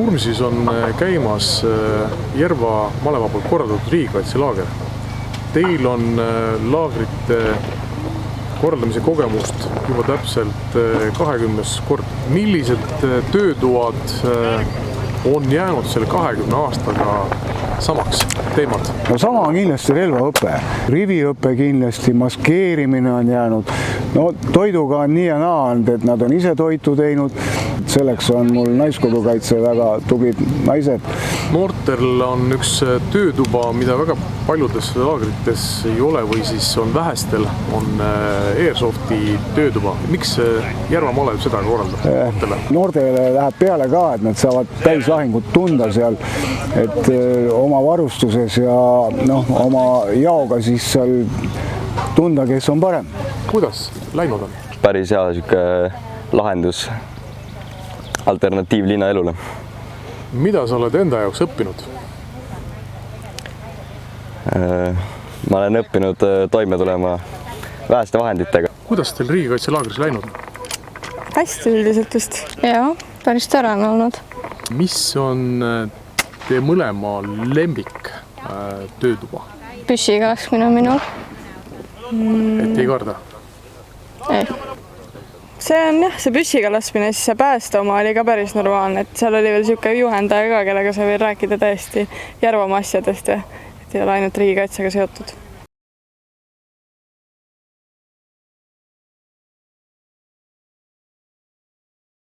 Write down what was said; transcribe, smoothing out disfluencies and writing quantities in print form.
Nurmsis on käimas Järva maleva poolt korraldatud riigikaitselaager. Teil on laagrite korraldamise kogemust juba täpselt 20. kord. Millised töötoad on jäänud selle 20 aastaga samaks teemad? No sama on kindlasti relvaõpe, riviõpe kindlasti, maskeerimine on jäänud. No toiduga on nii ja naa olnud, et nad on ise toitu teinud. Selleks on mul naiskodukaitse väga tublid naised. Noortel on üks töötuba, mida väga paljudes laagrites ei ole või siis on vähestel, on Airsofti töötuba. Miks Järva malev seda korraldab? Noortele läheb peale ka, et nad saavad täislahingut tunda seal, et oma varustuses ja oma jaoga siis seal tunda, kes on parem. Kuidas läinud on? Päris hea siuke lahendus alternatiiv linnaelule. Mida sa oled enda jaoks õppinud? Ma olen õppinud toime tulema väheste vahenditega. Kuidas teil riigikaitselaagris läinud? Hästi üldiselt vist. Jaa, päris tore on olnud. Mis on teie mõlema lembik töötuba? Püssiga laskmine on minul. Et ei karda? Ei. See on jah, see püssiga laskmine, siis see pääste oma oli ka päris normaalne, et seal oli veel siuke juhendaja ka, kellega sa võid rääkida täiesti Järvamaa asjadest, et ei ole ainult riigikaitsega seotud.